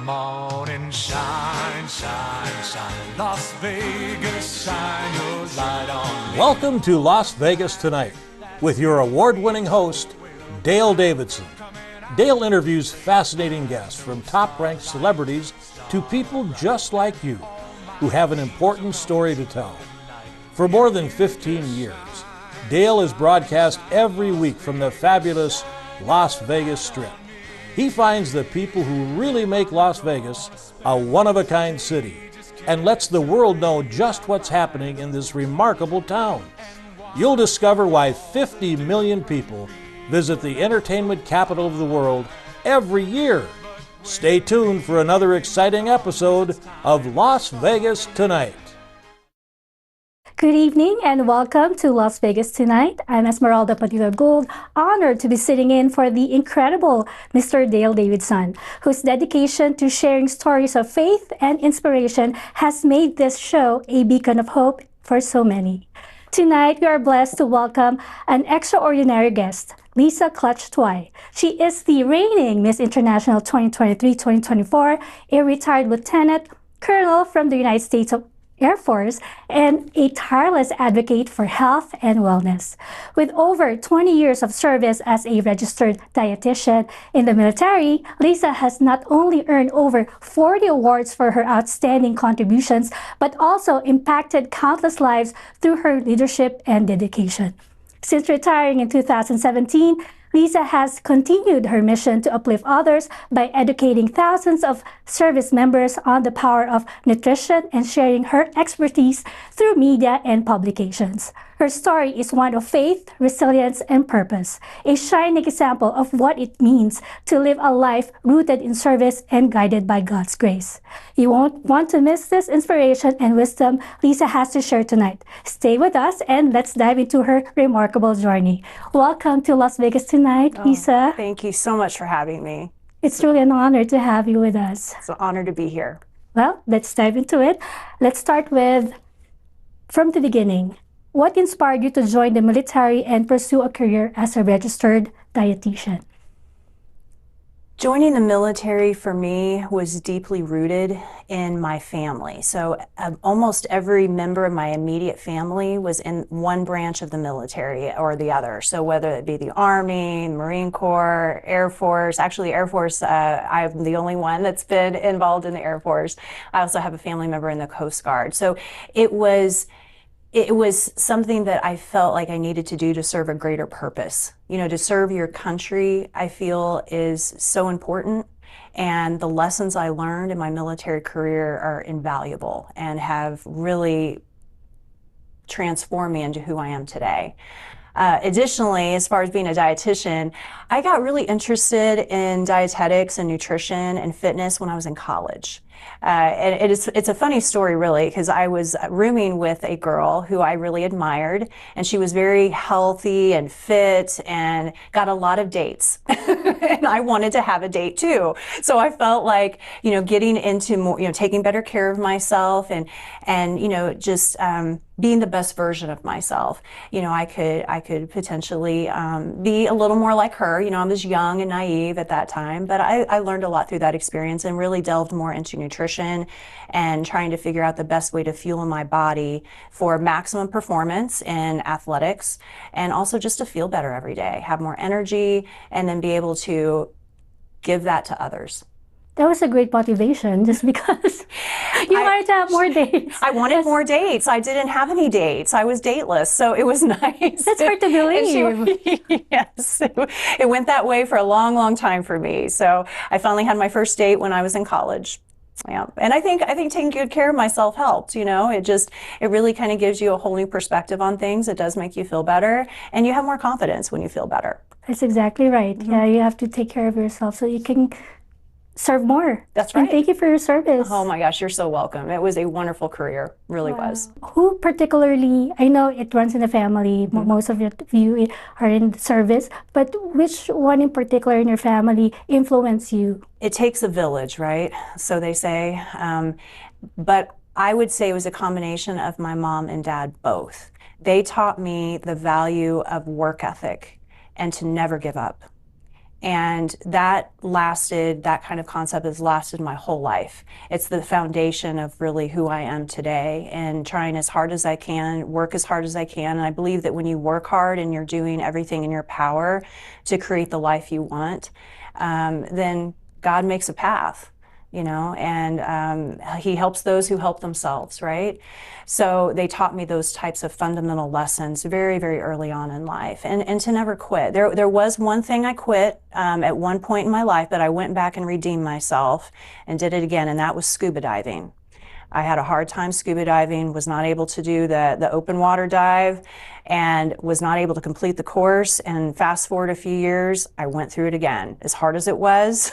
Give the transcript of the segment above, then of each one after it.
Come on and shine, shine, shine. Las Vegas, shine your light on me. Welcome to Las Vegas Tonight with your award-winning host, Dale Davidson. Dale interviews fascinating guests from top-ranked celebrities to people just like you who have an important story to tell. For more than 15 years, Dale has broadcast every week from the fabulous Las Vegas Strip. He finds the people who really make Las Vegas a one-of-a-kind city and lets the world know just what's happening in this remarkable town. You'll discover why 50 million people visit the entertainment capital of the world every year. Stay tuned for another exciting episode of Las Vegas Tonight. Good evening and welcome to Las Vegas Tonight. I'm Esmeralda Padilla-Gould, honored to be sitting in for the incredible Mr. Dale Davidson, whose dedication to sharing stories of faith and inspiration has made this show a beacon of hope for so many. Tonight, we are blessed to welcome an extraordinary guest, Lisa Ann Tauai. She is the reigning Miss International 2023-2024, a retired lieutenant colonel from the United States Air Force, and a tireless advocate for health and wellness. With over 20 years of service as a registered dietitian in the military, Lisa has not only earned over 40 awards for her outstanding contributions, but also impacted countless lives through her leadership and dedication. Since retiring in 2017, Lisa has continued her mission to uplift others by educating thousands of service members on the power of nutrition and sharing her expertise through media and publications. Her story is one of faith, resilience, and purpose, a shining example of what it means to live a life rooted in service and guided by God's grace. You won't want to miss this inspiration and wisdom Lisa has to share tonight. Stay with us and let's dive into her remarkable journey. Welcome to Las Vegas Tonight, Lisa. Thank you so much for having me. It's truly an honor to have you with us. It's an honor to be here. Well, let's dive into it. Let's start with, from the beginning, what inspired you to join the military and pursue a career as a registered dietitian? Joining the military for me was deeply rooted in my family. So almost every member of my immediate family was in one branch of the military or the other. So whether it be the Army, Marine Corps, Air Force, actually Air Force, I'm the only one that's been involved in the Air Force. I also have a family member in the Coast Guard. So it was something that I felt like I needed to do to serve a greater purpose. You know, to serve your country, I feel is so important. And the lessons I learned in my military career are invaluable and have really transformed me into who I am today. Additionally, as far as being a dietitian, I got really interested in dietetics and nutrition and fitness when I was in college. And it's a funny story, really, because I was rooming with a girl who I really admired, and she was very healthy and fit and got a lot of dates. And I wanted to have a date too. So I felt like, you know, getting into more, you know, taking better care of myself and you know, just being the best version of myself. You know, I could potentially be a little more like her. You know, I was young and naive at that time, but I learned a lot through that experience and really delved more into nutrition and trying to figure out the best way to fuel my body for maximum performance in athletics and also just to feel better every day, have more energy, and then be able to give that to others. That was a great motivation, just because you wanted to have more dates. I wanted more dates. I didn't have any dates. I was dateless, so it was nice. That's hard to believe. Yes, it went that way for a long, long time for me. So I finally had my first date when I was in college. Yeah, and I think taking good care of myself helped. You know, it really kind of gives you a whole new perspective on things. It does make you feel better, and you have more confidence when you feel better. That's exactly right. Mm-hmm. Yeah, you have to take care of yourself so you can serve more. That's right. And thank you for your service. Oh my gosh, you're so welcome. It was a wonderful career, really was. Who particularly, I know it runs in the family, mm-hmm. Most of you are in service, but which one in particular in your family influenced you? It takes a village, right? So they say, but I would say it was a combination of my mom and dad both. They taught me the value of work ethic and to never give up. And that kind of concept has lasted my whole life. It's the foundation of really who I am today, and trying as hard as I can, work as hard as I can. And I believe that when you work hard and you're doing everything in your power to create the life you want, then God makes a path, and he helps those who help themselves, right? So they taught me those types of fundamental lessons very, very early on in life, and to never quit. There was one thing I quit at one point in my life, but I went back and redeemed myself and did it again, and that was scuba diving. I had a hard time scuba diving, was not able to do the open water dive, and was not able to complete the course. And fast forward a few years, I went through it again. As hard as it was,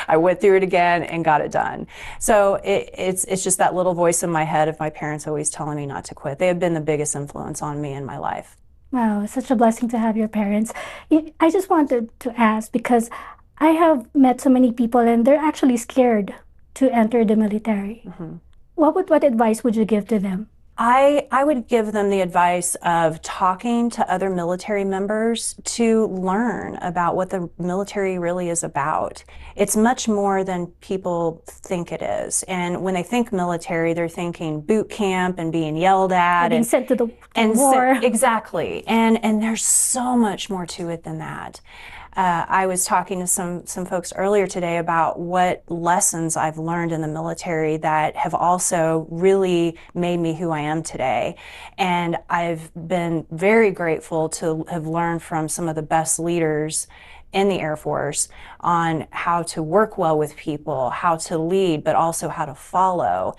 I went through it again and got it done. So it's just that little voice in my head of my parents always telling me not to quit. They have been the biggest influence on me in my life. Wow, it's such a blessing to have your parents. I just wanted to ask, because I have met so many people and they're actually scared to enter the military. Mm-hmm. What advice would you give to them? I would give them the advice of talking to other military members to learn about what the military really is about. It's much more than people think it is. And when they think military, they're thinking boot camp and being yelled at Being sent to the war. Exactly. And there's so much more to it than that. I was talking to some folks earlier today about what lessons I've learned in the military that have also really made me who I am today. And I've been very grateful to have learned from some of the best leaders in the Air Force on how to work well with people, how to lead, but also how to follow.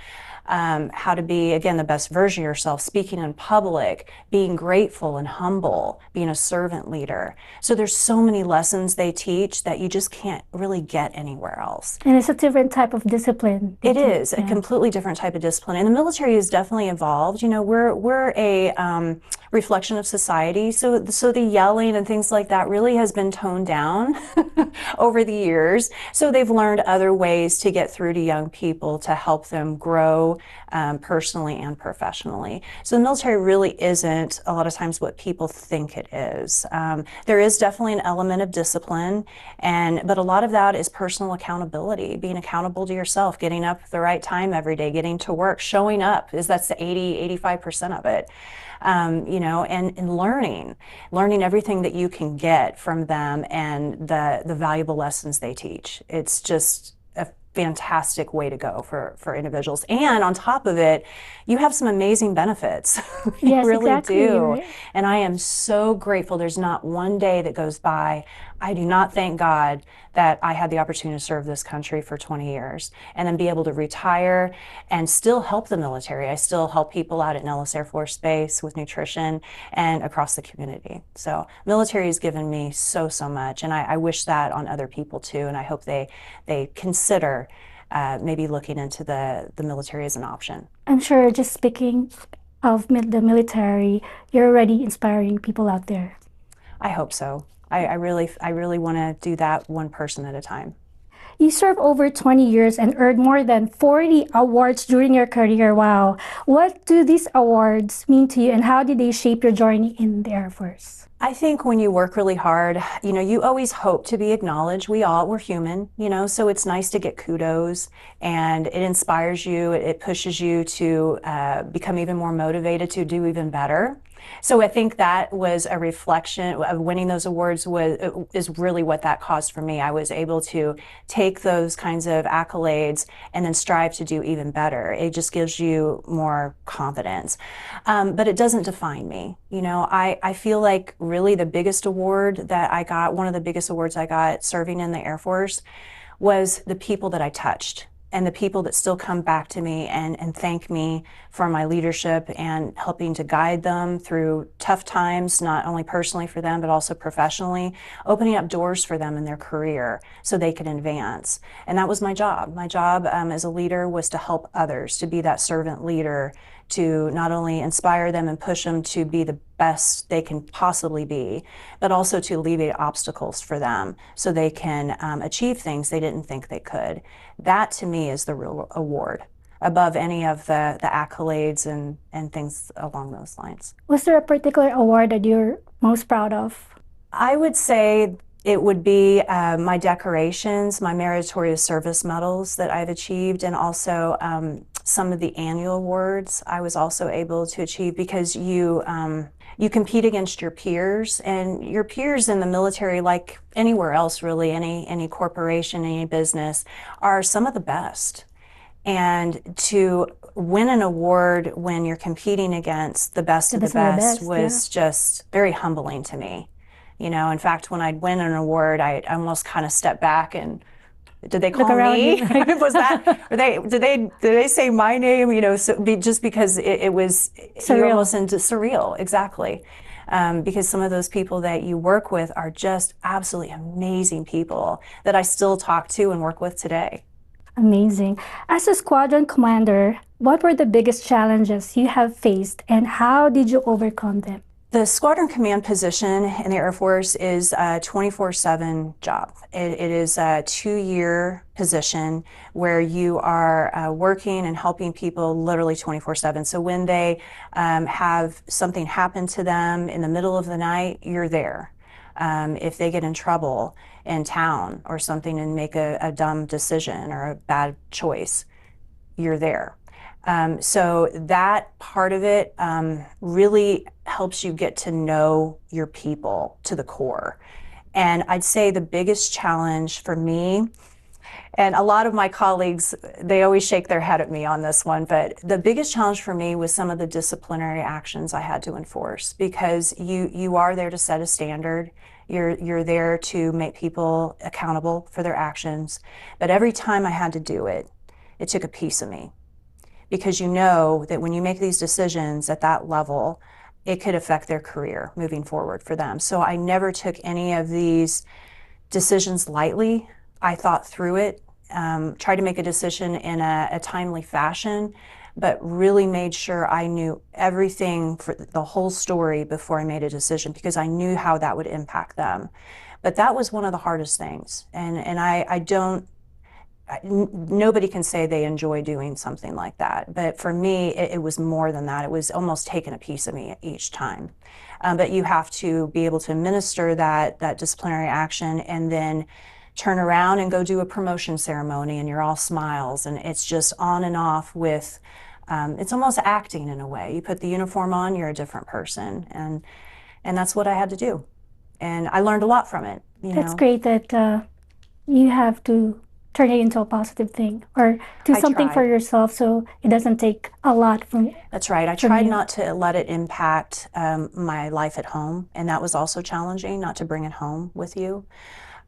How to be, again, the best version of yourself, speaking in public, being grateful and humble, being a servant leader. So there's so many lessons they teach that you just can't really get anywhere else. And it's a different type of discipline. It is a completely different type of discipline. And the military has definitely evolved. We're a reflection of society. So the yelling and things like that really has been toned down over the years. So they've learned other ways to get through to young people to help them grow personally and professionally. So the military really isn't a lot of times what people think it is. There is definitely an element of discipline, but a lot of that is personal accountability, being accountable to yourself, getting up at the right time every day, getting to work, showing up, that's the 85% of it. And learning everything that you can get from them and the valuable lessons they teach. It's just a fantastic way to go for individuals. And on top of it, you have some amazing benefits. Yes, you really exactly, do. right? And I am so grateful. There's not one day that goes by I do not thank God that I had the opportunity to serve this country for 20 years and then be able to retire and still help the military. I still help people out at Nellis Air Force Base with nutrition and across the community. So military has given me so much, and I wish that on other people too, and I hope they consider maybe looking into the military as an option. I'm sure, just speaking of the military, you're already inspiring people out there. I hope so. I really want to do that one person at a time. You served over 20 years and earned more than 40 awards during your career. Wow. What do these awards mean to you, and how did they shape your journey in the Air Force? I think when you work really hard, you always hope to be acknowledged. We're human, so it's nice to get kudos, and it inspires you. It pushes you to become even more motivated to do even better. So I think that was a reflection of winning those awards is really what that caused for me. I was able to take those kinds of accolades and then strive to do even better. It just gives you more confidence. But it doesn't define me. I feel like really the biggest award that I got, one of the biggest awards I got serving in the Air Force, was the people that I touched. And the people that still come back to me and thank me for my leadership and helping to guide them through tough times, not only personally for them, but also professionally, opening up doors for them in their career so they can advance. And that was my job. My job as a leader was to help others, to be that servant leader, to not only inspire them and push them to be the best they can possibly be, but also to alleviate obstacles for them so they can achieve things they didn't think they could. That to me is the real award, above any of the accolades and things along those lines. Was there a particular award that you're most proud of? I would say It would be my decorations, my meritorious service medals that I've achieved, and also some of the annual awards I was also able to achieve, because you compete against your peers, and your peers in the military, like anywhere else really, any corporation, any business, are some of the best. And to win an award when you're competing against the best of the best was just very humbling to me. You know, in fact, when I'd win an award, I almost kind of stepped back and, did they call me? Was that, did they say my name? You know, just because it was surreal. You're almost into surreal, exactly. Because some of those people that you work with are just absolutely amazing people that I still talk to and work with today. Amazing. As a squadron commander, what were the biggest challenges you have faced, and how did you overcome them? The squadron command position in the Air Force is a 24/7 job. It is a 2-year position where you are working and helping people literally 24/7. So when they have something happen to them in the middle of the night, you're there. If they get in trouble in town or something and make a dumb decision or a bad choice, you're there. So that part of it really helps you get to know your people to the core. And I'd say the biggest challenge for me, and a lot of my colleagues, they always shake their head at me on this one, but the biggest challenge for me was some of the disciplinary actions I had to enforce, because you are there to set a standard. You're there to make people accountable for their actions. But every time I had to do it, it took a piece of me. Because you know that when you make these decisions at that level, it could affect their career moving forward for them. So I never took any of these decisions lightly. I thought through it, tried to make a decision in a timely fashion, but really made sure I knew everything for the whole story before I made a decision, because I knew how that would impact them. But that was one of the hardest things. And I don't, nobody can say they enjoy doing something like that. But for me, it was more than that. It was almost taking a piece of me each time. But you have to be able to administer that disciplinary action and then turn around and go do a promotion ceremony and you're all smiles, and it's just on and off with, it's almost acting in a way. You put the uniform on, you're a different person. And that's what I had to do. And I learned a lot from it. That's great that you have to turn it into a positive thing, or do something for yourself so it doesn't take a lot from you. That's right. I tried not to let it impact my life at home, and that was also challenging, not to bring it home with you.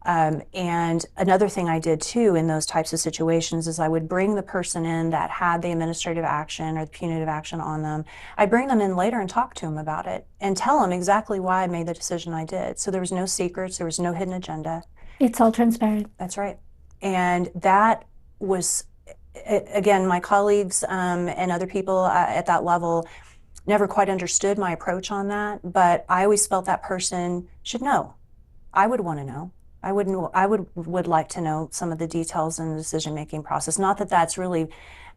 And another thing I did too in those types of situations is I would bring the person in that had the administrative action or the punitive action on them. I'd bring them in later and talk to them about it and tell them exactly why I made the decision I did. So there was no secrets, there was no hidden agenda. It's all transparent. That's right. And that was, again, my colleagues and other people at that level never quite understood my approach on that, but I always felt that person should know. I would want to know. I would like to know some of the details in the decision-making process. Not that that's really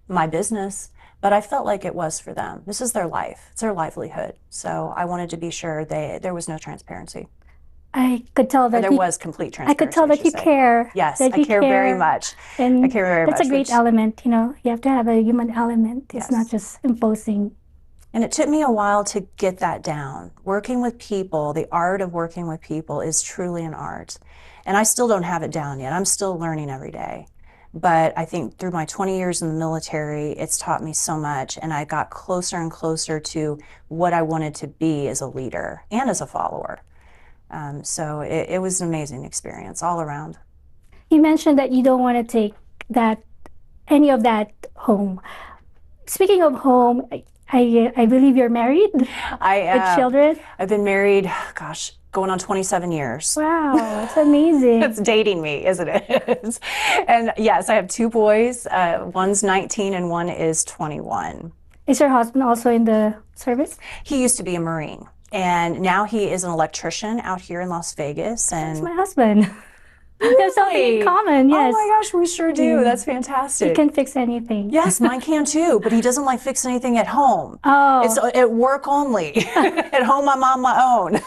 my business, but I felt like it was for them. This is their life. It's their livelihood. So I wanted to be sure there was no transparency. I could tell that there was complete transparency. I could tell that you care. Yes, I care very much. And I care very much. That's a great element. You know, you have to have a human element. It's not just imposing. And it took me a while to get that down. Working with people, the art of working with people is truly an art. And I still don't have it down yet. I'm still learning every day. But I think through my 20 years in the military, it's taught me so much. And I got closer and closer to what I wanted to be as a leader and as a follower. So it was an amazing experience all around. You mentioned that you don't want to take any of that home. Speaking of home, I believe you're married. I am. With children. I've been married, gosh, going on 27 years. Wow, that's amazing. It's dating me, isn't it? And yes, I have 2 boys. One's 19 and one is 21. Is your husband also in the service? He used to be a Marine. And now he is an electrician out here in Las Vegas. And that's my husband. There's something in common, yes. Oh my gosh, we sure do. That's He fantastic. can fix anything. Yes, mine can too, but he doesn't like fix anything at home. Oh. It's at work only. At home, I'm on my own.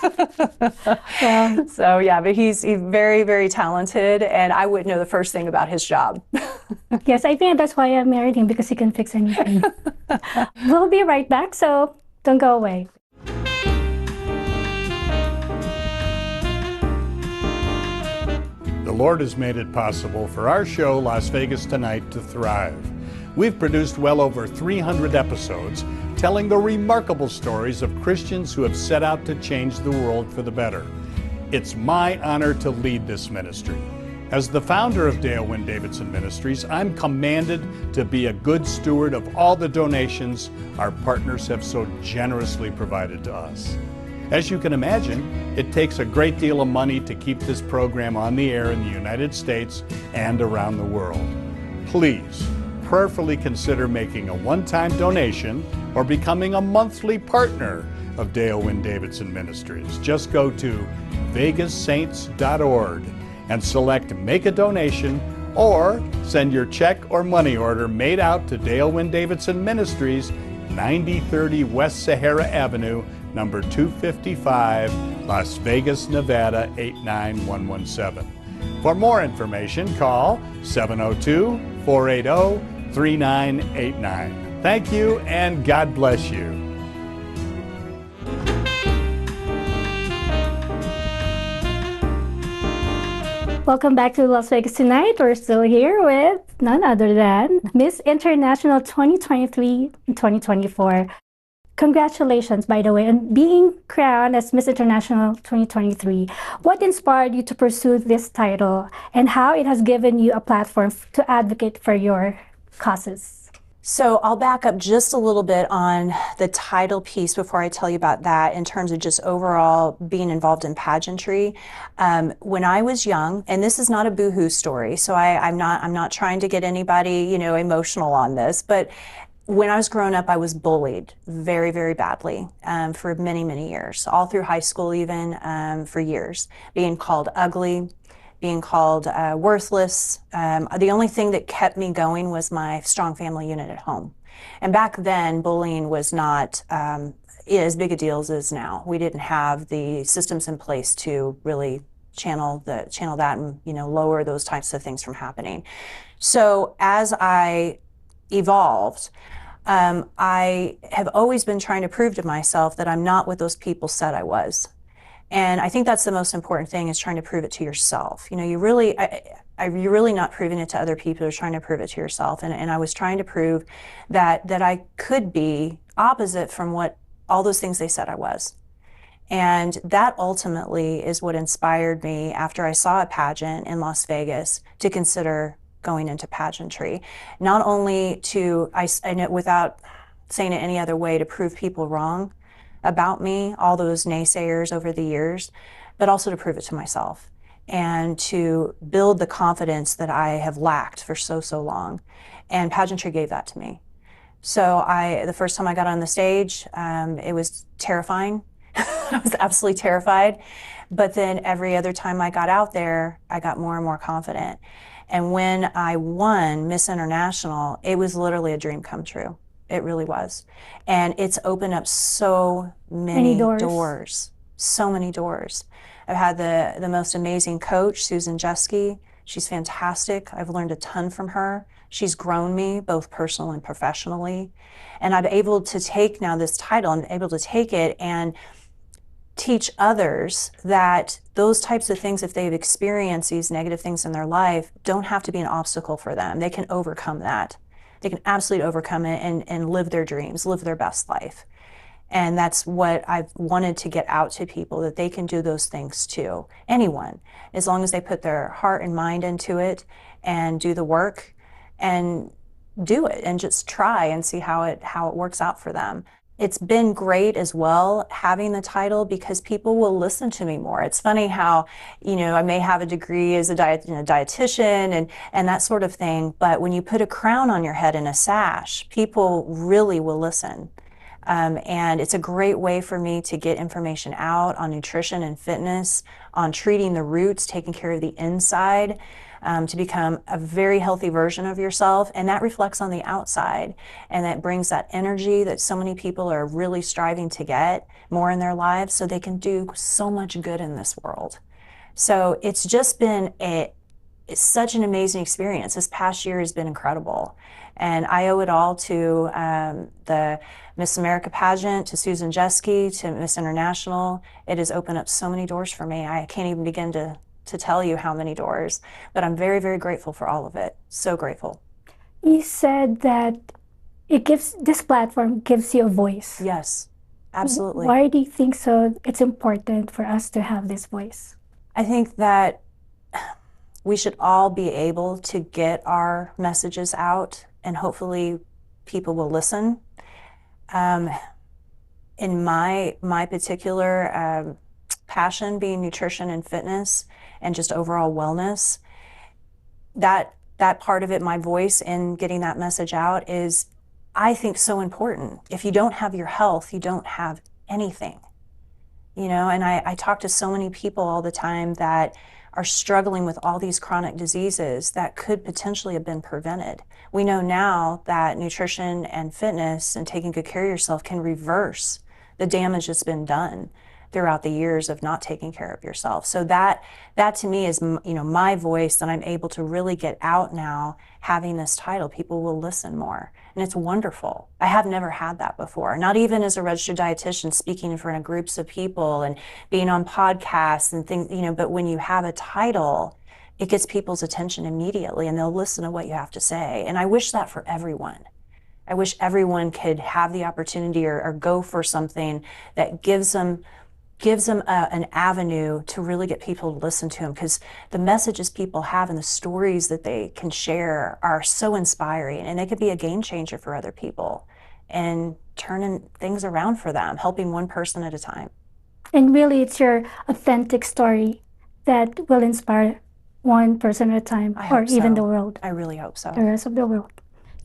Yeah. So yeah, but he's very, very talented, and I wouldn't know the first thing about his job. Yes, I think that's why I married him, because he can fix anything. We'll be right back, so don't go away. The Lord has made it possible for our show, Las Vegas Tonight, to thrive. We've produced well over 300 episodes telling the remarkable stories of Christians who have set out to change the world for the better. It's my honor to lead this ministry. As the founder of Dale Wynn Davidson Ministries, I'm commanded to be a good steward of all the donations our partners have so generously provided to us. As you can imagine, it takes a great deal of money to keep this program on the air in the United States and around the world. Please prayerfully consider making a one-time donation or becoming a monthly partner of Dale Wynn Davidson Ministries. Just go to vegassaints.org and select Make a Donation, or send your check or money order made out to Dale Wynn Davidson Ministries, 9030 West Sahara Avenue, number 255, Las Vegas, Nevada 89117. For more information, call 702-480-3989. Thank you, and God bless you. Welcome back to Las Vegas Tonight. We're still here with none other than Miss International 2023-2024. Congratulations, by the way, on being crowned as Miss International 2023. What inspired you to pursue this title, and how it has given you a platform to advocate for your causes? So I'll back up just a little bit on the title piece before I tell you about that in terms of just overall being involved in pageantry. When I was young, and this is not a boohoo story, so I'm not trying to get anybody, emotional on this, but when I was growing up, I was bullied very, very badly for many, many years, all through high school even, for years, being called ugly, being called worthless. The only thing that kept me going was my strong family unit at home. And back then, bullying was not as big a deal as it is now. We didn't have the systems in place to really channel that and lower those types of things from happening. So as I evolved, I have always been trying to prove to myself that I'm not what those people said I was. And I think that's the most important thing, is trying to prove it to yourself. You're really not proving it to other people, you're trying to prove it to yourself. And I was trying to prove that I could be opposite from what all those things they said I was. And that ultimately is what inspired me after I saw a pageant in Las Vegas to consider going into pageantry. Not only to, without saying it any other way, to prove people wrong about me, all those naysayers over the years, but also to prove it to myself and to build the confidence that I have lacked for so long. And pageantry gave that to me. So the first time I got on the stage, it was terrifying. I was absolutely terrified. But then every other time I got out there, I got more and more confident. And when I won Miss International, it was literally a dream come true. It really was. And it's opened up so many doors. So many doors. I've had the most amazing coach, Susan Jeske. She's fantastic. I've learned a ton from her. She's grown me both personally and professionally. And I'm able to take now this title, I'm able to take it and teach others that those types of things, if they've experienced these negative things in their life, don't have to be an obstacle for them. They can overcome that. They can absolutely overcome it and live their dreams, live their best life. And that's what I've wanted to get out to people, that they can do those things too. Anyone, as long as they put their heart and mind into it and do the work and do it and just try and see how it works out for them. It's been great as well having the title, because people will listen to me more. It's funny how, I may have a degree as a dietitian and that sort of thing, but when you put a crown on your head and a sash, people really will listen. And it's a great way for me to get information out on nutrition and fitness, on treating the roots, taking care of the inside, to become a very healthy version of yourself. And that reflects on the outside. And that brings that energy that so many people are really striving to get more in their lives so they can do so much good in this world. So it's just been it's such an amazing experience. This past year has been incredible. And I owe it all to the Miss America pageant, to Susan Jeske, to Miss International. It has opened up so many doors for me. I can't even begin to tell you how many doors, but I'm very, very grateful for all of it. So grateful. You said that this platform gives you a voice. Yes, absolutely. Why do you think so? It's important for us to have this voice. I think that we should all be able to get our messages out, and hopefully people will listen. In my particular passion being nutrition and fitness and just overall wellness, that part of it, my voice in getting that message out, is, I think, so important. If you don't have your health, you don't have anything. You know, and I talk to so many people all the time that are struggling with all these chronic diseases that could potentially have been prevented. We know now that nutrition and fitness and taking good care of yourself can reverse the damage that's been done throughout the years of not taking care of yourself. So that to me is, you know, my voice that I'm able to really get out now, having this title. People will listen more, and it's wonderful. I have never had that before, not even as a registered dietitian, speaking in front of groups of people and being on podcasts and things, you know, but when you have a title, it gets people's attention immediately, and they'll listen to what you have to say. And I wish that for everyone. I wish everyone could have the opportunity or go for something that gives them an avenue to really get people to listen to them, because the messages people have and the stories that they can share are so inspiring, and they could be a game changer for other people and turning things around for them, helping one person at a time. And really, it's your authentic story that will inspire one person at a time, or even the world. I really hope so. The rest of the world.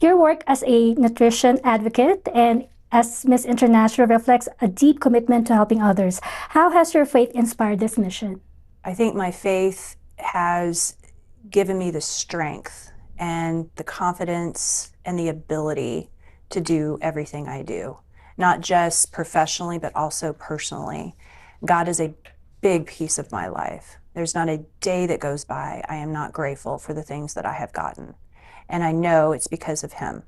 Your work as a nutrition advocate and as Miss International reflects a deep commitment to helping others. How has your faith inspired this mission? I think my faith has given me the strength and the confidence and the ability to do everything I do, not just professionally, but also personally. God is a big piece of my life. There's not a day that goes by I am not grateful for the things that I have gotten. And I know it's because of Him.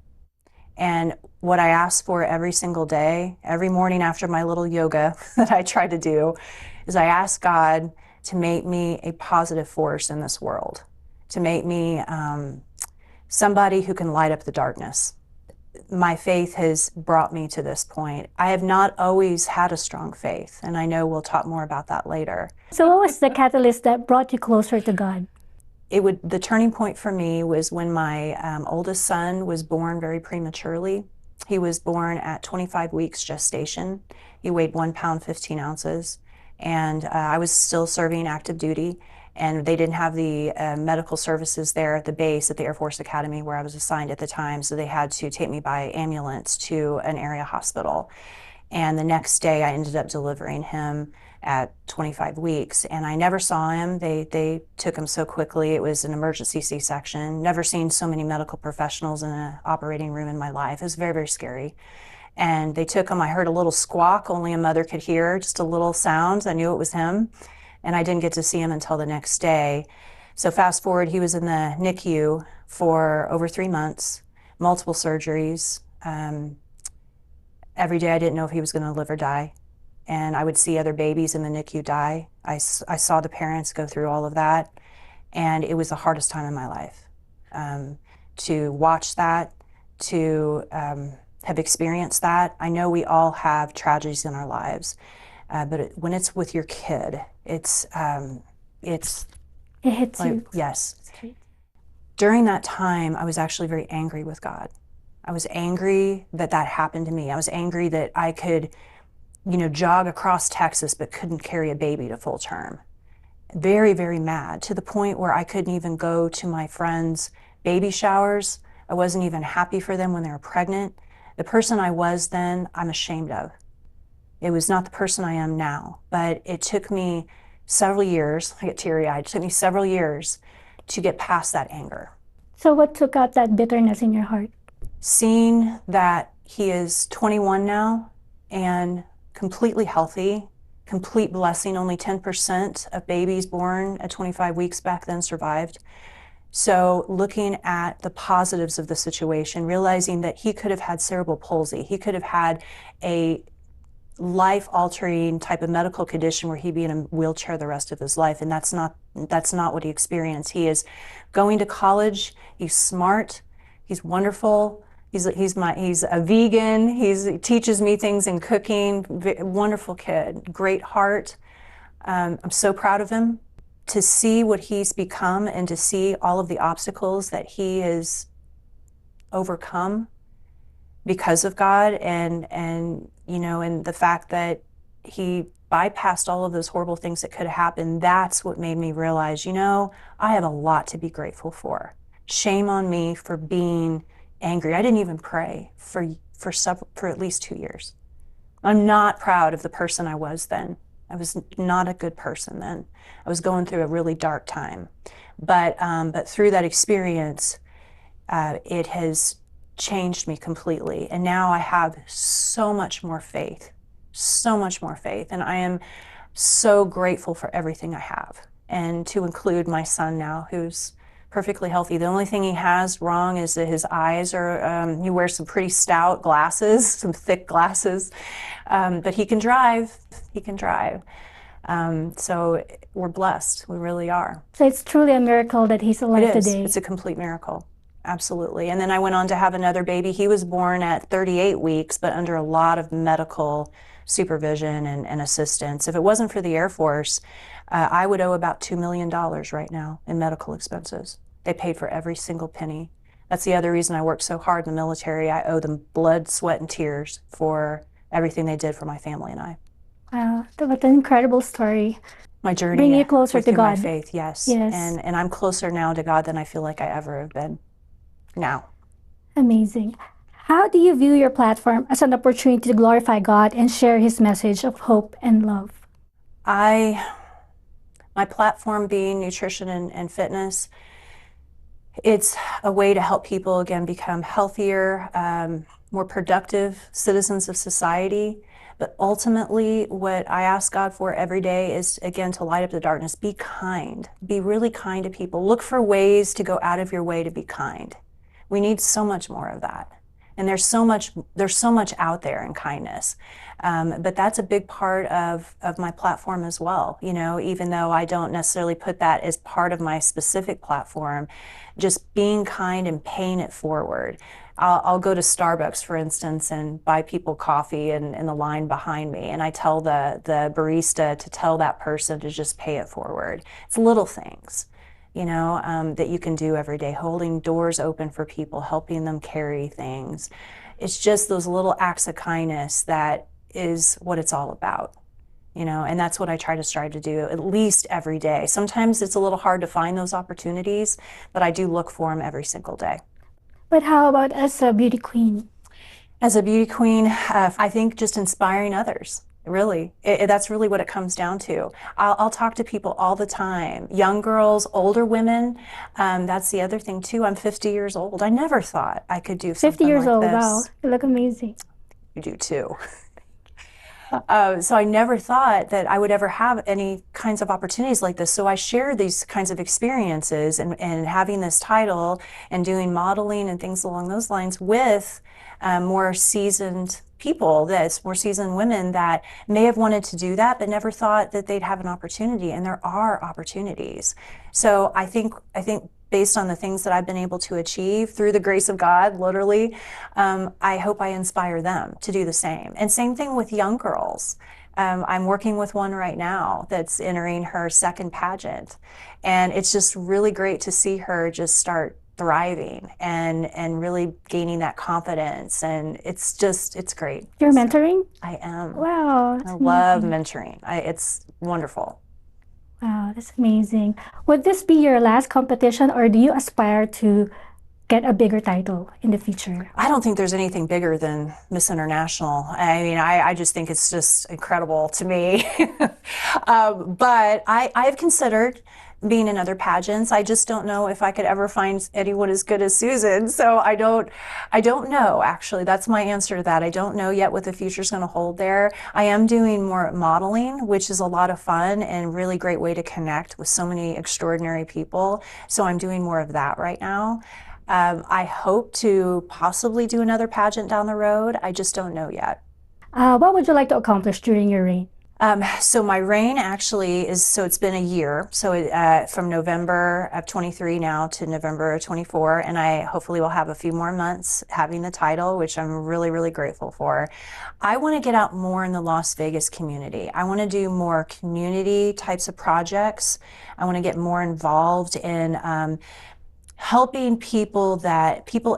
And what I ask for every single day, every morning after my little yoga that I try to do, is I ask God to make me a positive force in this world, to make me somebody who can light up the darkness. My faith has brought me to this point. I have not always had a strong faith, and I know we'll talk more about that later. So what was the catalyst that brought you closer to God? The turning point for me was when my oldest son was born very prematurely. He was born at 25 weeks gestation. He weighed 1 pound, 15 ounces. And I was still serving active duty, and they didn't have the medical services there at the base at the Air Force Academy where I was assigned at the time. So they had to take me by ambulance to an area hospital. And the next day I ended up delivering him at 25 weeks, and I never saw him. They took him so quickly. It was an emergency C-section. Never seen so many medical professionals in an operating room in my life. It was very, very scary. And they took him. I heard a little squawk only a mother could hear, just a little sound. I knew it was him, and I didn't get to see him until the next day. So fast forward, he was in the NICU for over 3 months, multiple surgeries. Every day I didn't know if he was going to live or die. And I would see other babies in the NICU die. I saw the parents go through all of that. And it was the hardest time in my life. To watch that, to have experienced that. I know we all have tragedies in our lives. But when it's with your kid, it hits you. Yes. During that time, I was actually very angry with God. I was angry that happened to me. I was angry that I could, jog across Texas but couldn't carry a baby to full term. Very, very mad, to the point where I couldn't even go to my friends' baby showers. I wasn't even happy for them when they were pregnant. The person I was then, I'm ashamed of. It was not the person I am now, but it took me several years, I get teary-eyed, it took me several years to get past that anger. So what took out that bitterness in your heart? Seeing that he is 21 now and completely healthy, complete blessing, only 10% of babies born at 25 weeks back then survived. So looking at the positives of the situation, realizing that he could have had cerebral palsy, he could have had a life-altering type of medical condition where he'd be in a wheelchair the rest of his life, and that's not what he experienced. He is going to college, he's smart, he's wonderful, he's a vegan, he teaches me things in cooking, wonderful kid, great heart. I'm so proud of him. To see what he's become and to see all of the obstacles that he has overcome because of God, and you know, and the fact that he bypassed all of those horrible things that could have happened, that's what made me realize, you know, I have a lot to be grateful for. Shame on me for being angry. I didn't even pray for at least 2 years. I'm not proud of the person I was then. I was not a good person then. I was going through a really dark time. But through that experience, it has changed me completely. And now I have so much more faith, and I am so grateful for everything I have. And to include my son now, who's perfectly healthy. The only thing he has wrong is that his eyes are, he wears some pretty stout glasses, some thick glasses, but he can drive, so we're blessed, we really are. So it's truly a miracle that he's alive today. It's a complete miracle. Absolutely. And then I went on to have another baby. He was born at 38 weeks, but under a lot of medical supervision and assistance. If it wasn't for the Air Force, I would owe about $2 million right now in medical expenses. They paid for every single penny. That's the other reason I worked so hard in the military. I owe them blood, sweat, and tears for everything they did for my family and I. Wow, what an incredible story. My journey. Bring you closer to God. My faith, yes. Yes. And I'm closer now to God than I feel like I ever have been. Now. Amazing. How do you view your platform as an opportunity to glorify God and share His message of hope and love? My platform being nutrition and fitness, it's a way to help people, again, become healthier, more productive citizens of society. But ultimately, what I ask God for every day is, again, to light up the darkness. Be kind. Be really kind to people. Look for ways to go out of your way to be kind. We need so much more of that. And there's so much out there in kindness. But that's a big part of my platform as well. You know, even though I don't necessarily put that as part of my specific platform, just being kind and paying it forward. I'll go to Starbucks, for instance, and buy people coffee in the line behind me. And I tell the barista to tell that person to just pay it forward. It's little things, you know, that you can do every day, holding doors open for people, helping them carry things. It's just those little acts of kindness that is what it's all about, you know, and that's what I try to strive to do at least every day. Sometimes it's a little hard to find those opportunities, but I do look for them every single day. But how about as a beauty queen? As a beauty queen, I think just inspiring others. Really, that's really what it comes down to. I'll talk to people all the time, young girls, older women. That's the other thing too. I'm 50 years old. I never thought I could do something 50 years like old, this. wow, you look amazing. You do too. So I never thought that I would ever have any kinds of opportunities like this. So I share these kinds of experiences and having this title and doing modeling and things along those lines with more seasoned people, more seasoned women that may have wanted to do that but never thought that they'd have an opportunity, and there are opportunities. So I think based on the things that I've been able to achieve through the grace of God, literally, I hope I inspire them to do the same. And same thing with young girls. I'm working with one right now that's entering her second pageant, and it's just really great to see her just start thriving and really gaining that confidence, and it's great. You're mentoring? I am. Wow. I love mentoring. It's wonderful. Wow, that's amazing. Would this be your last competition, or do you aspire to get a bigger title in the future? I don't think there's anything bigger than Miss International. I mean, I just think it's just incredible to me. But I've considered being in other pageants. I just don't know if I could ever find anyone as good as Susan. So I don't know, actually. That's my answer to that. I don't know yet what the future's going to hold there. I am doing more modeling, which is a lot of fun and really great way to connect with so many extraordinary people. So I'm doing more of that right now. I hope to possibly do another pageant down the road. I just don't know yet. What would you like to accomplish during your reign? So my reign actually is, so it's been a year. So from November of 23 now to November of 24, and I hopefully will have a few more months having the title, which I'm really, really grateful for. I want to get out more in the Las Vegas community. I want to do more community types of projects. I want to get more involved in helping people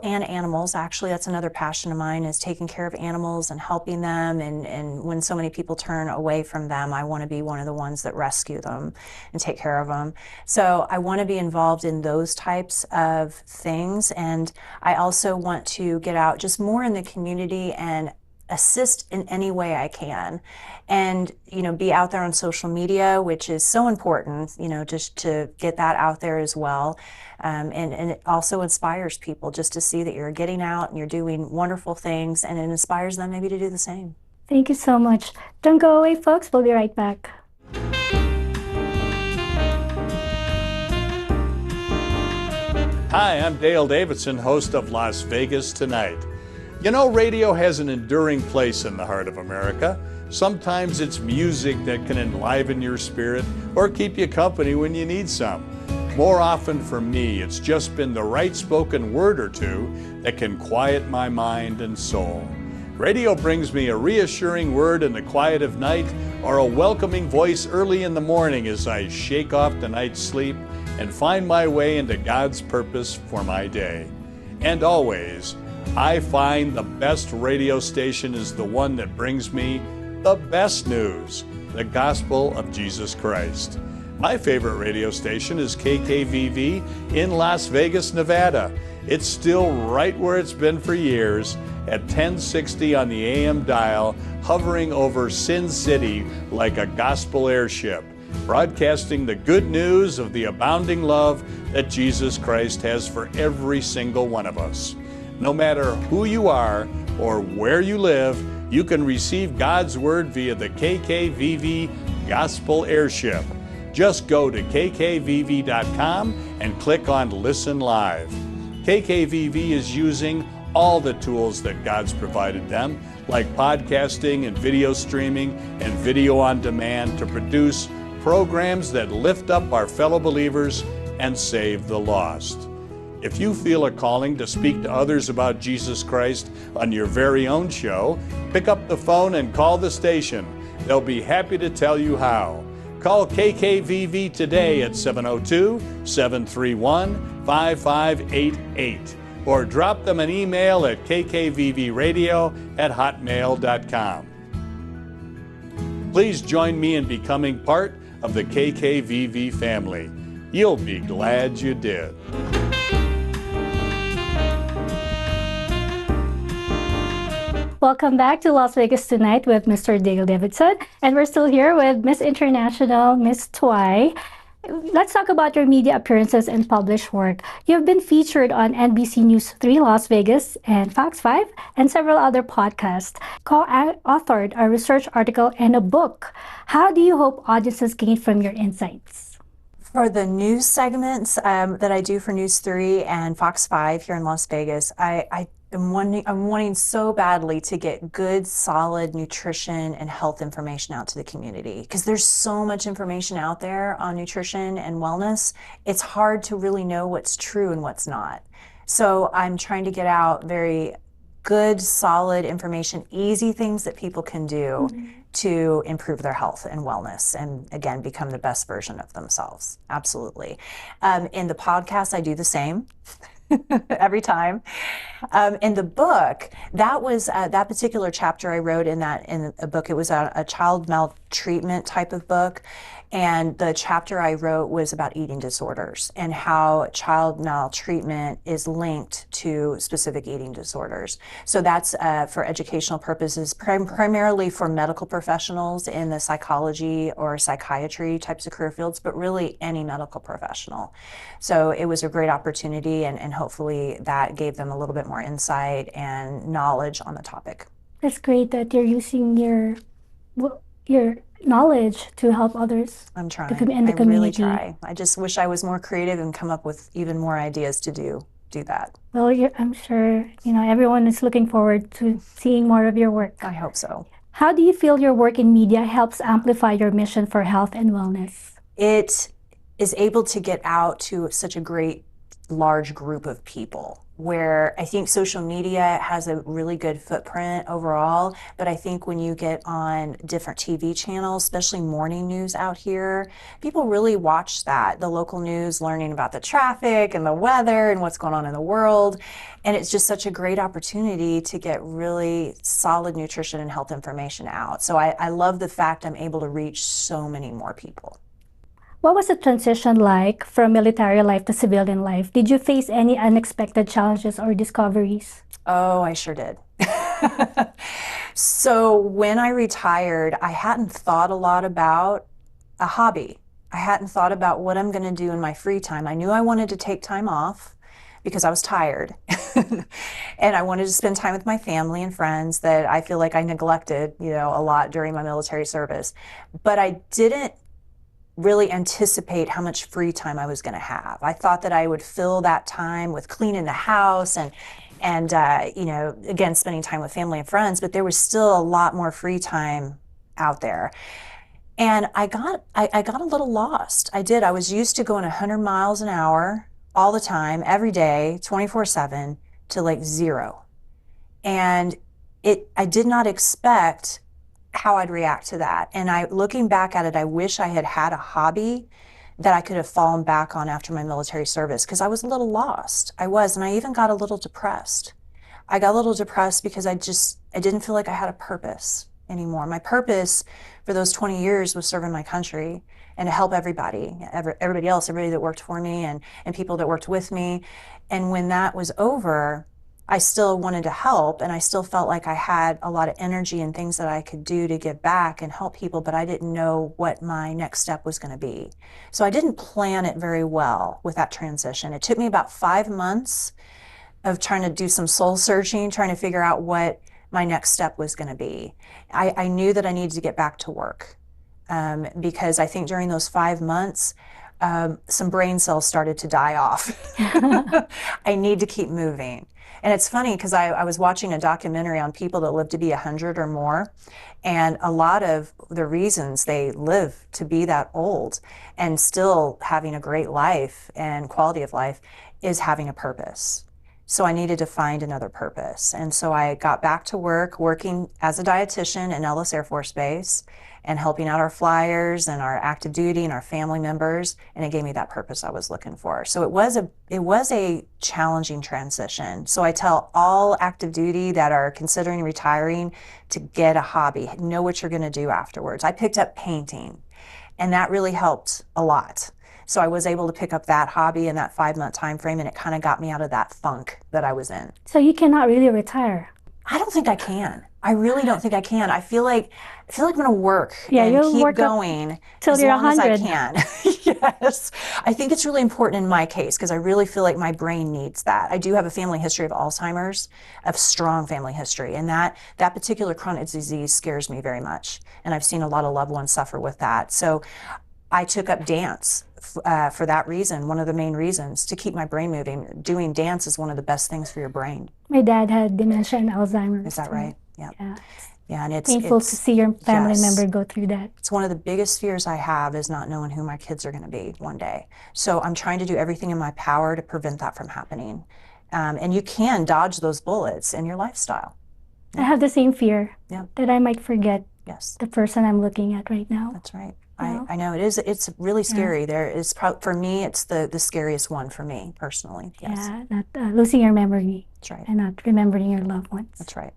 and animals. Actually, that's another passion of mine, is taking care of animals and helping them. And when so many people turn away from them, I want to be one of the ones that rescue them and take care of them. So I want to be involved in those types of things. And I also want to get out just more in the community and assist in any way I can, and be out there on social media, which is so important, just to get that out there as well. And it also inspires people just to see that you're getting out and you're doing wonderful things, and it inspires them maybe to do the same. Thank you so much. Don't go away, folks. We'll be right back. Hi, I'm Dale Davidson, host of Las Vegas Tonight. You know, radio has an enduring place in the heart of America. Sometimes it's music that can enliven your spirit or keep you company when you need some. More often for me, it's just been the right spoken word or two that can quiet my mind and soul. Radio brings me a reassuring word in the quiet of night, or a welcoming voice early in the morning as I shake off the night's sleep and find my way into God's purpose for my day. And always, I find the best radio station is the one that brings me the best news, the gospel of Jesus Christ. My favorite radio station is KKVV in Las Vegas, Nevada. It's still right where it's been for years, at 1060 on the AM dial, hovering over Sin City like a gospel airship, broadcasting the good news of the abounding love that Jesus Christ has for every single one of us. No matter who you are or where you live, you can receive God's Word via the KKVV Gospel Airship. Just go to kkvv.com and click on Listen Live. KKVV is using all the tools that God's provided them, like podcasting and video streaming and video on demand, to produce programs that lift up our fellow believers and save the lost. If you feel a calling to speak to others about Jesus Christ on your very own show, pick up the phone and call the station. They'll be happy to tell you how. Call KKVV today at 702-731-5588 or drop them an email at kkvvradio@hotmail.com. Please join me in becoming part of the KKVV family. You'll be glad you did. Welcome back to Las Vegas Tonight with Mr. Dale Davidson, and we're still here with Miss International, Miss Tauai. Let's talk about your media appearances and published work. You've been featured on NBC News 3 Las Vegas and Fox 5 and several other podcasts. Co-authored a research article and a book. How do you hope audiences gain from your insights? For the news segments that I do for News 3 and Fox 5 here in Las Vegas, I'm wanting so badly to get good, solid nutrition and health information out to the community, because there's so much information out there on nutrition and wellness. It's hard to really know what's true and what's not. So I'm trying to get out very good, solid information, easy things that people can do to improve their health and wellness, and again, become the best version of themselves. Absolutely. In the podcast, I do the same. Every time. In the book, that was that particular chapter I wrote in a book. It was a child maltreatment type of book, And the chapter I wrote was about eating disorders and how child maltreatment is linked to specific eating disorders. So that's for educational purposes, primarily for medical professionals in the psychology or psychiatry types of career fields, but really any medical professional. So it was a great opportunity, and hopefully that gave them a little bit more insight and knowledge on the topic. It's great that you're using your knowledge to help others. I'm trying. In the I community. really try. I just wish I was more creative and come up with even more ideas to do that. Well, I'm sure everyone is looking forward to seeing more of your work. I hope so. How do you feel your work in media helps amplify your mission for health and wellness? It is able to get out to such a great large group of people, where I think social media has a really good footprint overall, but I think when you get on different TV channels, especially morning news out here, people really watch that, the local news, learning about the traffic and the weather and what's going on in the world. And it's just such a great opportunity to get really solid nutrition and health information out. So I love the fact I'm able to reach so many more people. What was the transition like from military life to civilian life? Did you face any unexpected challenges or discoveries? Oh, I sure did. So when I retired, I hadn't thought a lot about a hobby. I hadn't thought about what I'm going to do in my free time. I knew I wanted to take time off because I was tired. And I wanted to spend time with my family and friends that I feel like I neglected, a lot during my military service. But I didn't really anticipate how much free time I was going to have. I thought that I would fill that time with cleaning the house and again, spending time with family and friends, but there was still a lot more free time out there. And I got a little lost. I did. I was used to going 100 miles an hour all the time, every day, 24/7 to like zero. And I did not expect how I'd react to that. And looking back at it, I wish I had had a hobby that I could have fallen back on after my military service, because I was a little lost. I was, and I even got a little depressed. I got a little depressed because I didn't feel like I had a purpose anymore. My purpose for those 20 years was serving my country and to help everybody else, everybody that worked for me and people that worked with me. And when that was over, I still wanted to help, and I still felt like I had a lot of energy and things that I could do to give back and help people, but I didn't know what my next step was going to be. So I didn't plan it very well with that transition. It took me about 5 months of trying to do some soul searching, trying to figure out what my next step was going to be. I knew that I needed to get back to work because I think during those 5 months, some brain cells started to die off. I need to keep moving. And it's funny because I was watching a documentary on people that live to be 100 or more, and a lot of the reasons they live to be that old and still having a great life and quality of life is having a purpose. So I needed to find another purpose. And so I got back to work, working as a dietitian in Ellis Air Force Base and helping out our flyers and our active duty and our family members. And it gave me that purpose I was looking for. So it was a challenging transition. So I tell all active duty that are considering retiring to get a hobby, know what you're going to do afterwards. I picked up painting, and that really helped a lot. So I was able to pick up that hobby in that 5-month time frame, and it kind of got me out of that funk that I was in. So you cannot really retire? I don't think I can. I really don't think I can. I feel like I'm going to work and keep going till you're 100. As long as I can. Yes. I think it's really important in my case because I really feel like my brain needs that. I do have a family history of Alzheimer's, a strong family history, and that particular chronic disease scares me very much. And I've seen a lot of loved ones suffer with that. So I took up dance for that reason, one of the main reasons, to keep my brain moving. Doing dance is one of the best things for your brain. My dad had dementia and Alzheimer's. Is that right? Yeah. Yeah, and it's painful to see your family yes, member go through that. It's one of the biggest fears I have, is not knowing who my kids are going to be one day. So I'm trying to do everything in my power to prevent that from happening. And you can dodge those bullets in your lifestyle. Yeah. I have the same fear that I might forget the person I'm looking at right now. That's right. I know it is. It's really scary. There is for me, it's the scariest one for me personally. Yes. Yeah, not losing your memory. That's right. And not remembering your loved ones. That's right.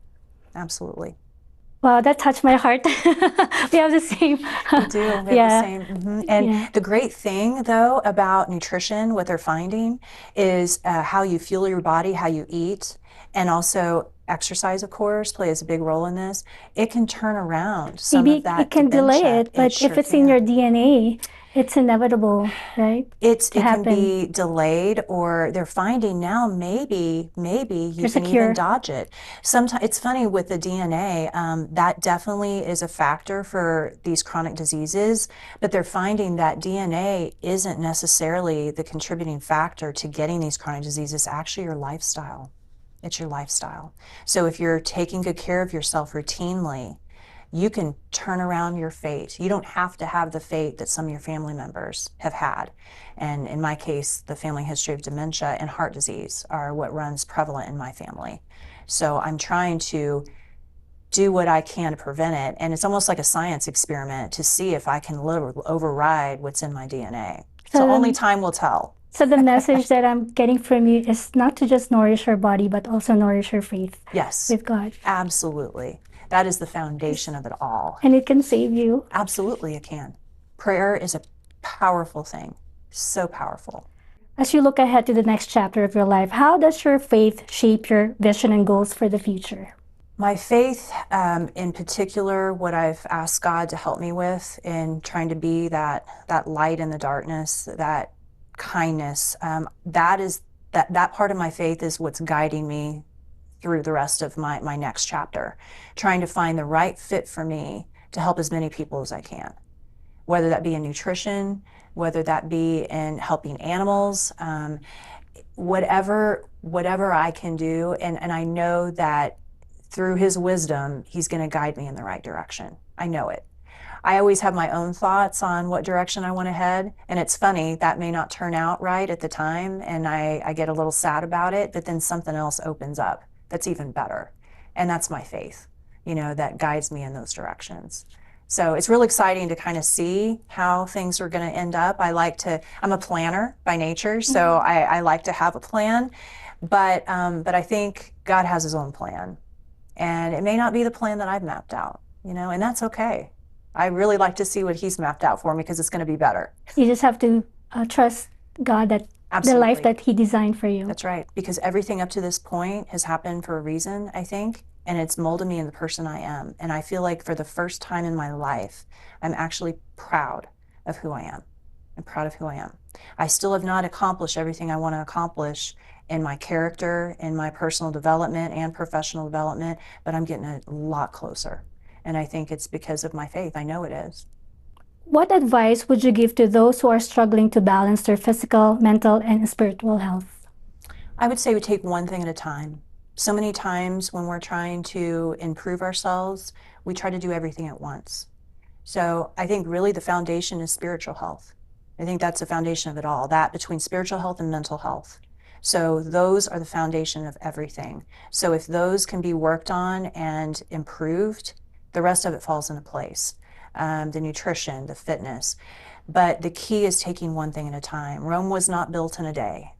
Absolutely. Wow, that touched my heart. We have the same. We do. We have Yeah. the same. And Yeah. the great thing, though, about nutrition, what they're finding, is how you fuel your body, how you eat, and also exercise, of course, plays a big role in this. It can turn around some of Maybe it that can delay dementia. it, but if sure it's in your can. DNA, it's inevitable, right? It To can happen. be delayed, or they're finding now maybe you There's a can cure. even dodge it. Sometimes it's funny with the DNA, that definitely is a factor for these chronic diseases, but they're finding that DNA isn't necessarily the contributing factor to getting these chronic diseases, actually your lifestyle. It's your lifestyle. So if you're taking good care of yourself routinely, you can turn around your fate. You don't have to have the fate that some of your family members have had. And in my case, the family history of dementia and heart disease are what runs prevalent in my family. So I'm trying to do what I can to prevent it. And it's almost like a science experiment to see if I can override what's in my DNA. So only time will tell. So the message that I'm getting from you is not to just nourish our body, but also nourish our faith. Yes. With God. Absolutely. That is the foundation of it all. And it can save you. Absolutely, it can. Prayer is a powerful thing. So powerful. As you look ahead to the next chapter of your life, how does your faith shape your vision and goals for the future? My faith, in particular, what I've asked God to help me with in trying to be that light in the darkness, that kindness, that part of my faith is what's guiding me through the rest of my next chapter, trying to find the right fit for me to help as many people as I can, whether that be in nutrition, whether that be in helping animals, whatever I can do. And I know that through his wisdom, he's going to guide me in the right direction. I know it. I always have my own thoughts on what direction I want to head. And it's funny, that may not turn out right at the time, and I get a little sad about it, but then something else opens up that's even better. And that's my faith, that guides me in those directions. So it's really exciting to kind of see how things are going to end up. I'm a planner by nature, so I like to have a plan, but I think God has his own plan. And it may not be the plan that I've mapped out, and that's okay. I really like to see what he's mapped out for me, because it's going to be better. You just have to trust God that Absolutely. The life that he designed for you. That's right, because everything up to this point has happened for a reason, I think, and it's molded me in the person I am. And I feel like for the first time in my life, I'm actually proud of who I am. I'm proud of who I am. I still have not accomplished everything I want to accomplish in my character, in my personal development and professional development, but I'm getting a lot closer. And I think it's because of my faith. I know it is. What advice would you give to those who are struggling to balance their physical, mental, and spiritual health? I would say we take one thing at a time. So many times when we're trying to improve ourselves, we try to do everything at once. So I think really the foundation is spiritual health. I think that's the foundation of it all, that between spiritual health and mental health. So those are the foundation of everything. So if those can be worked on and improved, the rest of it falls into place. The nutrition, the fitness. But the key is taking one thing at a time. Rome was not built in a day,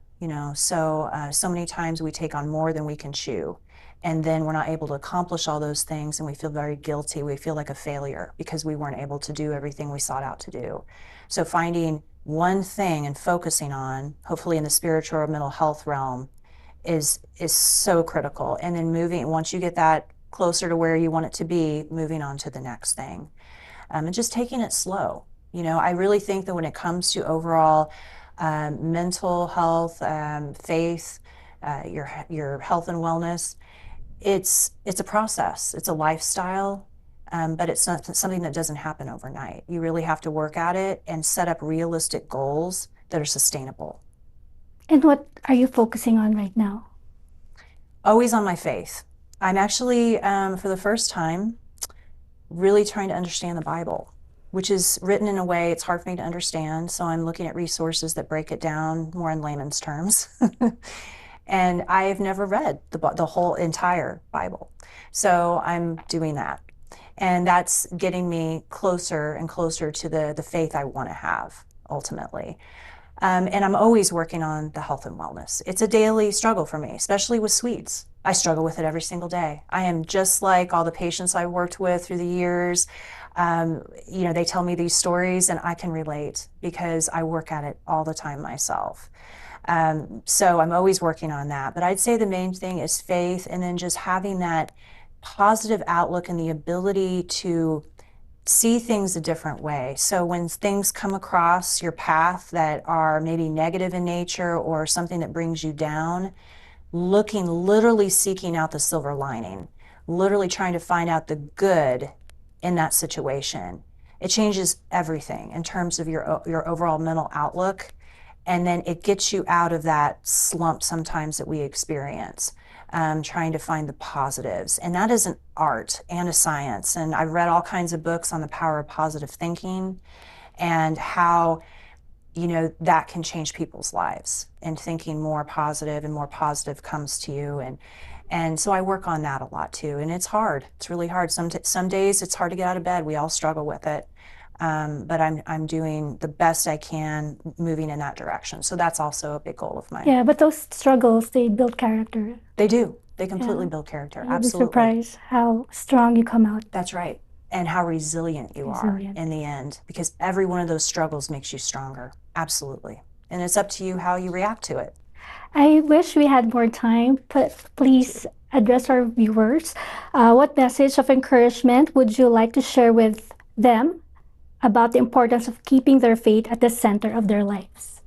so many times we take on more than we can chew. And then we're not able to accomplish all those things, and we feel very guilty. We feel like a failure because we weren't able to do everything we sought out to do. So finding one thing and focusing on, hopefully in the spiritual or mental health realm, is so critical. And then once you get that closer to where you want it to be, moving on to the next thing. And just taking it slow. I really think that when it comes to overall mental health, faith, your health and wellness, it's a process. It's a lifestyle, but it's not something that doesn't happen overnight. You really have to work at it and set up realistic goals that are sustainable. And what are you focusing on right now? Always on my faith. I'm actually, for the first time, really trying to understand the Bible, which is written in a way it's hard for me to understand. So I'm looking at resources that break it down more in layman's terms. And I have never read the whole entire Bible. So I'm doing that. And that's getting me closer and closer to the faith I want to have, ultimately. And I'm always working on the health and wellness. It's a daily struggle for me, especially with sweets. I struggle with it every single day. I am just like all the patients I worked with through the years. You know, they tell me these stories and I can relate because I work at it all the time myself. So I'm always working on that. But I'd say the main thing is faith, and then just having that positive outlook and the ability to see things a different way. So when things come across your path that are maybe negative in nature or something that brings you down, literally seeking out the silver lining, literally trying to find out the good in that situation. It changes everything in terms of your overall mental outlook. And then it gets you out of that slump sometimes that we experience, trying to find the positives. And that is an art and a science. And I've read all kinds of books on the power of positive thinking and how, you know, that can change people's lives, and thinking more positive and more positive comes to you. And so I work on that a lot too. And it's hard. It's really hard. Some days it's hard to get out of bed. We all struggle with it. But I'm doing the best I can moving in that direction. So that's also a big goal of mine. Yeah, but those struggles, they build character. They do. They completely build character. You'll Absolutely. be surprised how strong you come out. That's right. And how resilient you are in the end, because every one of those struggles makes you stronger. Absolutely. And it's up to you how you react to it. I wish we had more time, but please address our viewers. What message of encouragement would you like to share with them about the importance of keeping their faith at the center of their lives?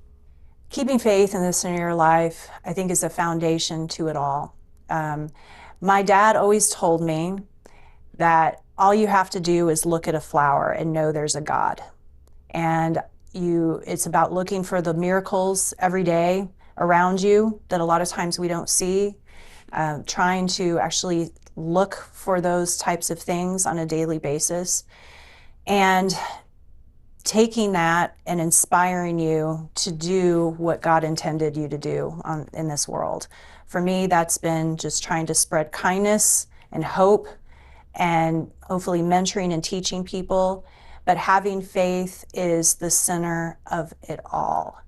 Keeping faith in the center of your life, I think, is a foundation to it all. My dad always told me that all you have to do is look at a flower and know there's a God. And it's about looking for the miracles every day around you that a lot of times we don't see, trying to actually look for those types of things on a daily basis, and taking that and inspiring you to do what God intended you to do in this world. For me, that's been just trying to spread kindness and hope, and hopefully mentoring and teaching people. But having faith is the center of it all.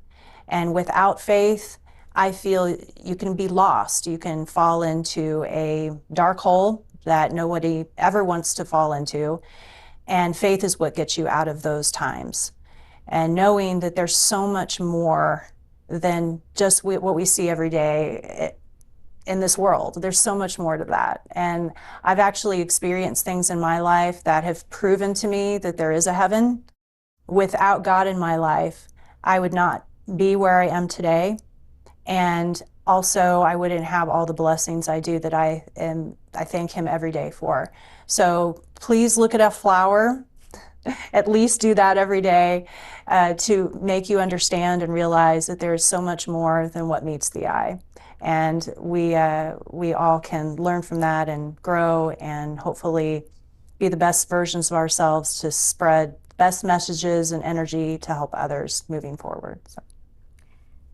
And without faith, I feel you can be lost. You can fall into a dark hole that nobody ever wants to fall into. And faith is what gets you out of those times. And knowing that there's so much more than just what we see every day in this world. There's so much more to that. And I've actually experienced things in my life that have proven to me that there is a heaven. Without God in my life, I would not be where I am today. And also, I wouldn't have all the blessings I do that I thank Him every day for. So please look at a flower. At least do that every day to make you understand and realize that there's so much more than what meets the eye. And we all can learn from that and grow and hopefully be the best versions of ourselves to spread best messages and energy to help others moving forward. So.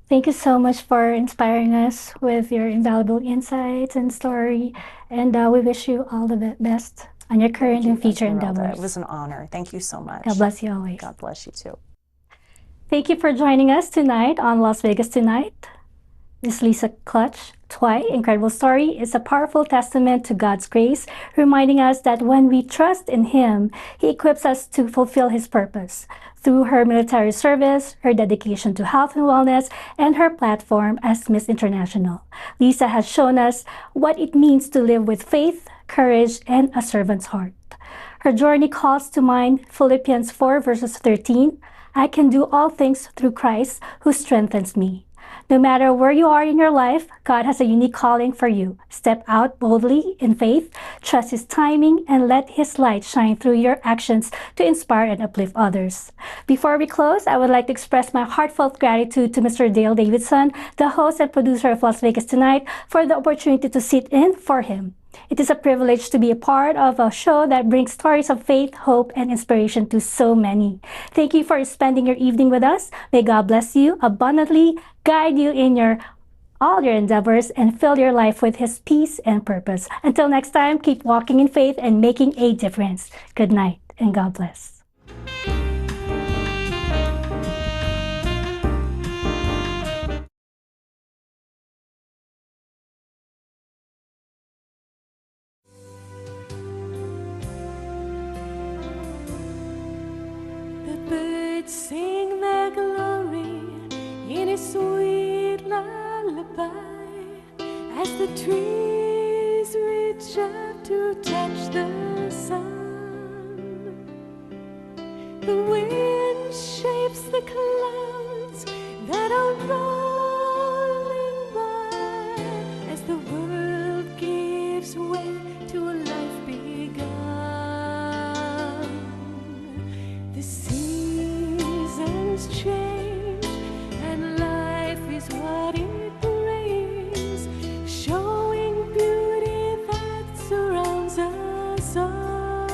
Thank you so much for inspiring us with your invaluable insights and story. And we wish you all the best on your current and future endeavors. It was an honor. Thank you so much. God bless you always. God bless you too. Thank you for joining us tonight on Las Vegas Tonight. This Lisa Tauai incredible story is a powerful testament to God's grace, reminding us that when we trust in Him, He equips us to fulfill His purpose. Through her military service, her dedication to health and wellness, and her platform as Miss International, Lisa has shown us what it means to live with faith, courage, and a servant's heart. Her journey calls to mind Philippians 4 verses 13, "I can do all things through Christ who strengthens me." No matter where you are in your life, God has a unique calling for you. Step out boldly in faith, trust His timing, and let His light shine through your actions to inspire and uplift others. Before we close, I would like to express my heartfelt gratitude to Mr. Dale Davidson, the host and producer of Las Vegas Tonight, for the opportunity to sit in for him. It is a privilege to be a part of a show that brings stories of faith, hope, and inspiration to so many. Thank you for spending your evening with us. May God bless you abundantly, guide you in all your endeavors, and fill your life with His peace and purpose. Until next time, keep walking in faith and making a difference. Good night, and God bless. by as the trees reach out to touch the sun. The wind shapes the clouds that are rolling by as the world gives way to a life begun. The seasons change and life is what it brings, showing beauty that surrounds us all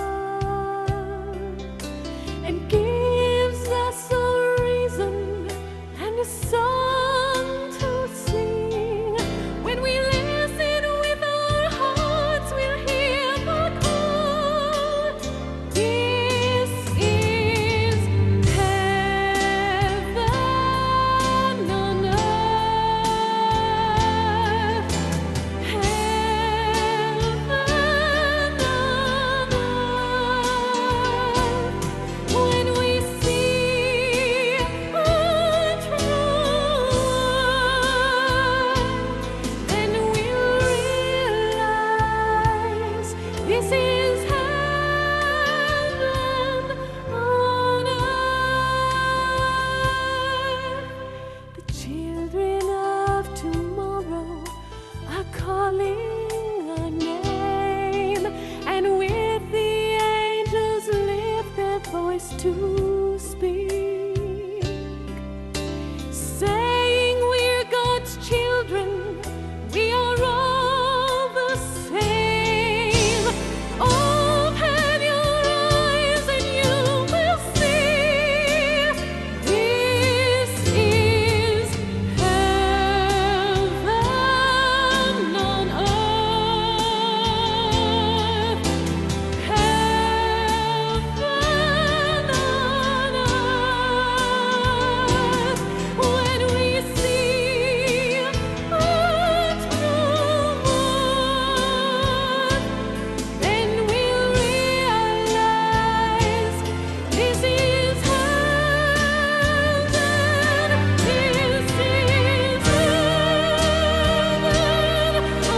and gives us a reason and a song to sing. When we listen with our hearts, we'll hear the call. This is heaven on earth. Heaven on earth. When we see a true word, then we'll realize this is heaven on earth. The children of tomorrow are calling our name, and with the angels lift their voice to speak, saying we're God's children, we are all the same. Open your eyes and you will see this is heaven on earth. Heaven on earth. When we see a true word, then we'll realize this is heaven. This is heaven on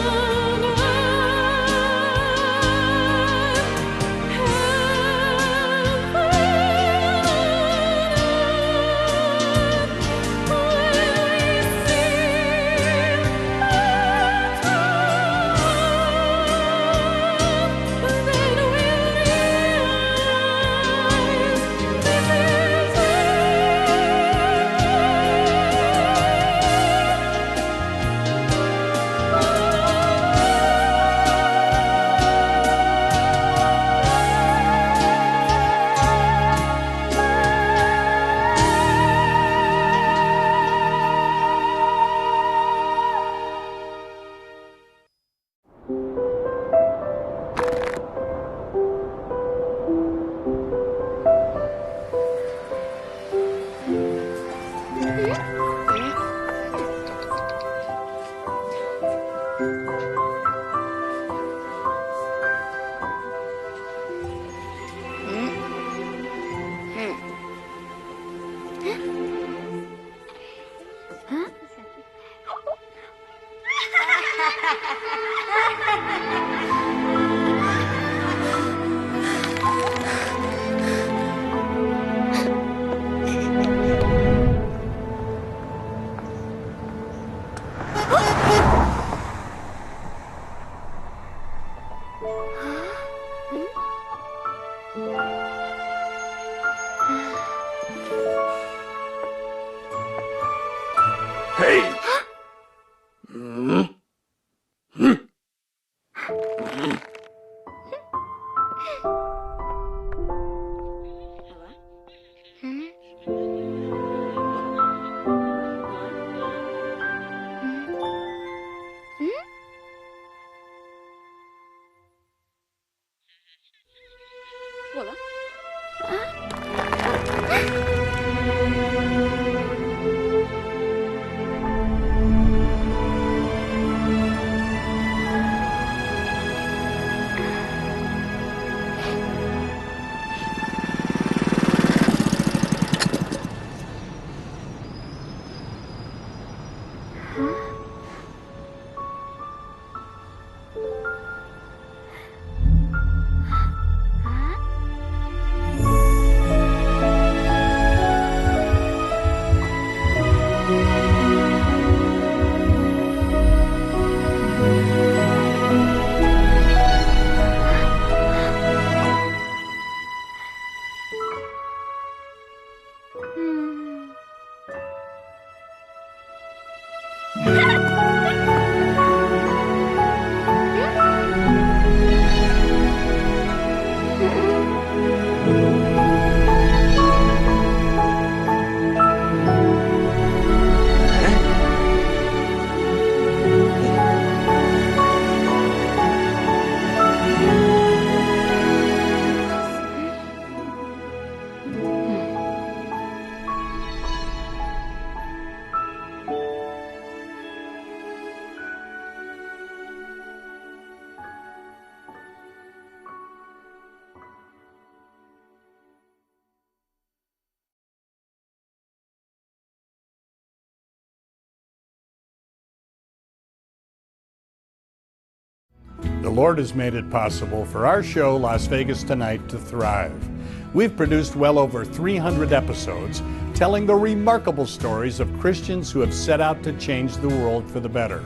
The Lord has made it possible for our show, Las Vegas Tonight, to thrive. We've produced well over 300 episodes telling the remarkable stories of Christians who have set out to change the world for the better.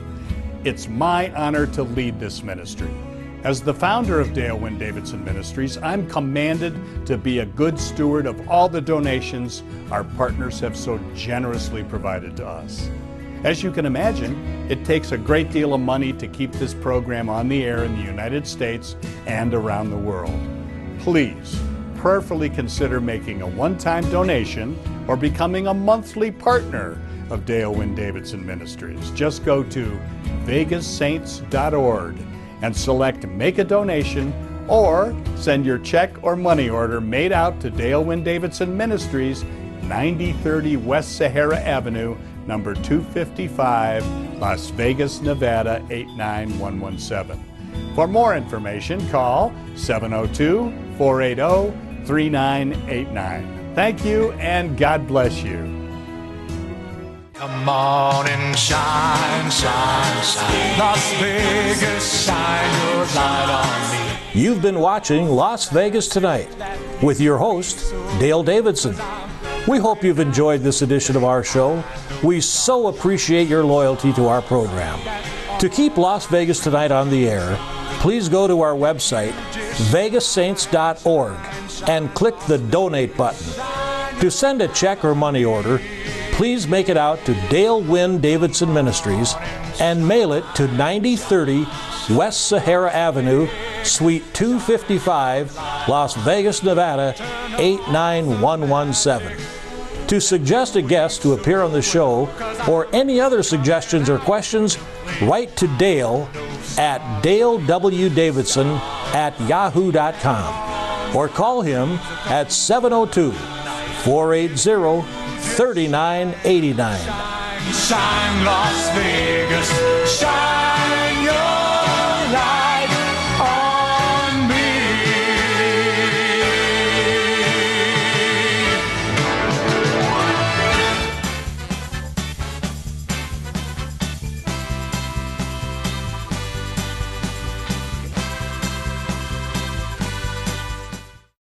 It's my honor to lead this ministry. As the founder of Dale Wynn Davidson Ministries, I'm commanded to be a good steward of all the donations our partners have so generously provided to us. As you can imagine, it takes a great deal of money to keep this program on the air in the United States and around the world. Please prayerfully consider making a one-time donation or becoming a monthly partner of Dale Wynn Davidson Ministries. Just go to vegassaints.org and select Make a Donation, or send your check or money order made out to Dale Wynn Davidson Ministries, 9030 West Sahara Avenue, number 255, Las Vegas, Nevada 89117. For more information, call 702-480-3989. Thank you, and God bless you. Come on and shine, shine, shine. Las Vegas, shine your light on me. You've been watching Las Vegas Tonight with your host, Dale Davidson. We hope you've enjoyed this edition of our show. We so appreciate your loyalty to our program. To keep Las Vegas Tonight on the air, please go to our website, vegassaints.org, and click the Donate button. To send a check or money order, please make it out to Dale Wynn Davidson Ministries and mail it to 9030 West Sahara Avenue, Suite 255, Las Vegas, Nevada 89117. To suggest a guest to appear on the show or any other suggestions or questions, write to Dale at dalewdavidson@yahoo.com or call him at 702-480-3989. Shine, Las Vegas, shine.